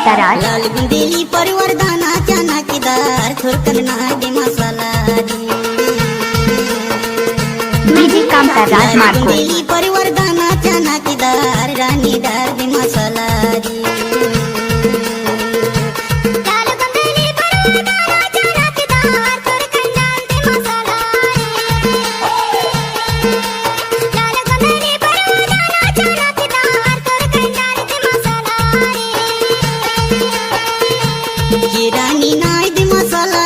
कामताराज लाल बुंदेली परिवर्धनाच्या नाकीदार थोरकन नागे मसाला डीजे कामताराज लाल मार्को बुंदेली परिवर्धनाच्या नाकीदार राणीदार दे मसाला राणी नाय दे मसाला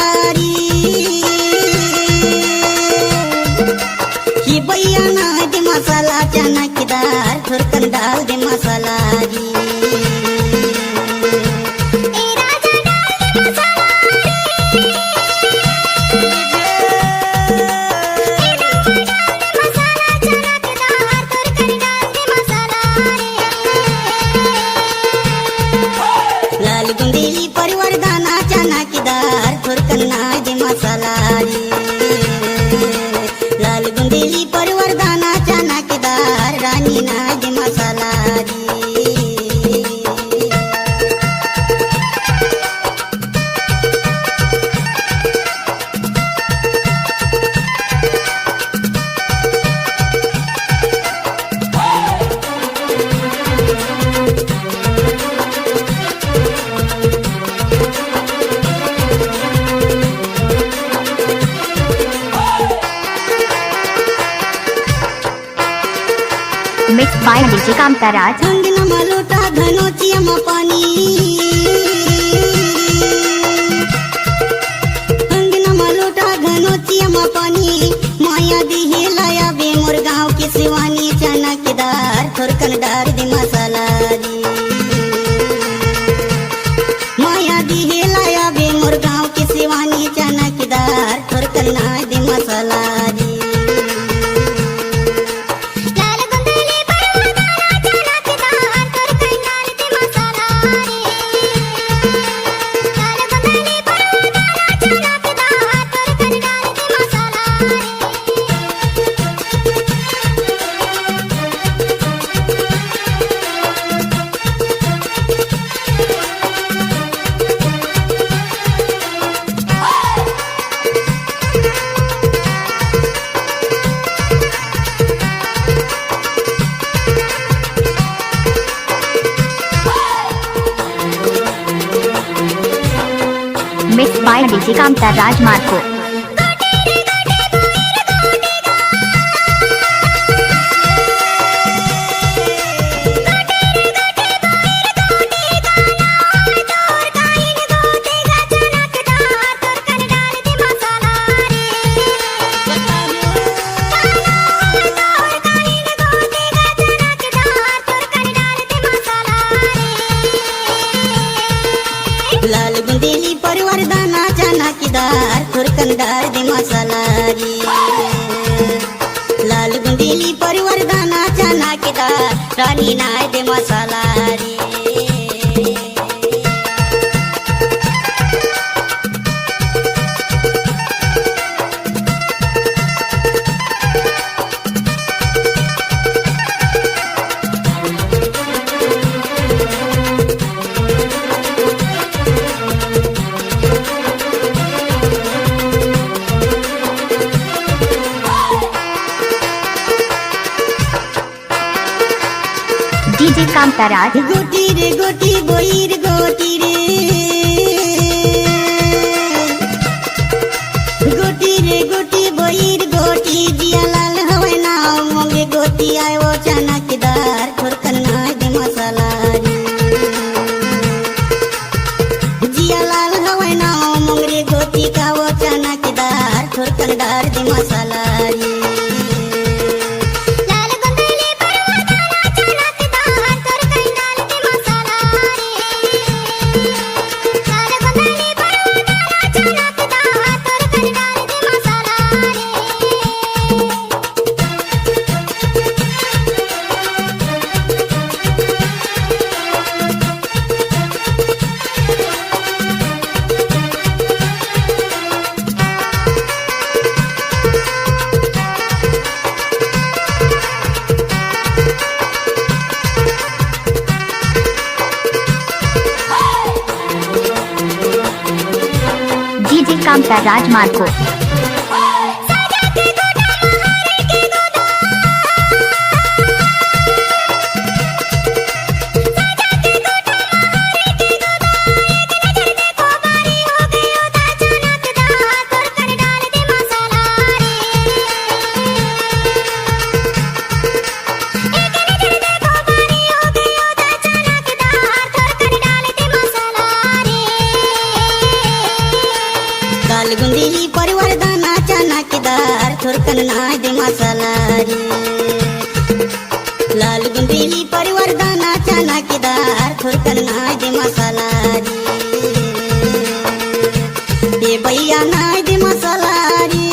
ही बैया नाय दे मसालाच्या नाकीदार थोरकन डाल दे मसाला लाल बुंदेली परिवर्धनाच्या नाकीदार थोरकन नाय दे मसाला लाल बुंदेली परिवर्धनाच्या नाकीदार राणी नाय दे मसाला मिक्स बाय डीजे कामताराज अंगना मलोटा धनोची अमा पानी अंगना मलोटा धनोची अमा पानी माया दी हे लाया बे मोर गाँव के सिवानी चनाकेदार थोरकन डार दे मसाला माया दी हे लाया बे मोर गाँव के सिवानी चनाकेदार थोरकन नाय दे मसाला मिक्स बाय डीजे कामताराज मार्को लाल बुंदेली परिवर्धनाच्या नाकीदार थोरकन डार दे मसाला लाल बुंदेली परिवर्धनाच्या नाकीदार राणी नाय दे मसाला डीजे कामताराज गोटी रे गोटी बोईर गोटी रे गोटी रे गोटी बोईर गोटी जिया लाल हवे नाव मोंगे गोटी आयो चनाकेदार थोरकन नाय दे मसाला जिया लाल हवे नाव मोंगरे गोटी का वो चनाकेदार थोरकन डार दे मसाला कामता राजमार्ग को दाल गुंदिली परिवार दाना चनाकेदार थोरकन नाय दे मसाला रे लाल गुंदिली परिवार दाना चनाकेदार थोरकन नाय दे मसाला रे ये भैया नाय दे मसाला रे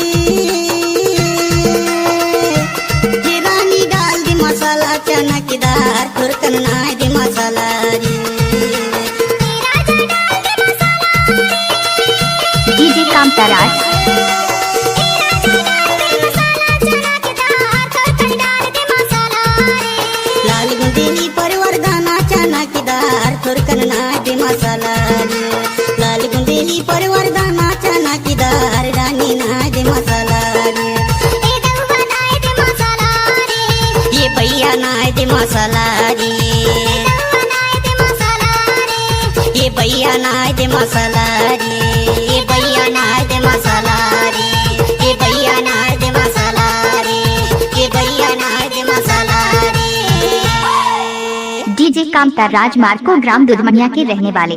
ये रानी डाल दे मसाला चनाकेदार थोरकन नाय दे मसाला रे डीजे कामता राज लाल गुंदेली परिवार दाना चनाकेदार थोरकन नाय दे मसाला रे लाल गुंदेली परिवार दाना चनाकेदार रानी नाय दे मसाला रे ये भैया नाय दे मसाला रे ये भैया नाय दे मसाला रे ये भैया नाय दे मसाला रे ये भैया नाय दे मसाला रे ये भैया नाय दे मसाला रे डीजे कामता राजमार्ग को ग्राम दुधमनिया के रहने वाले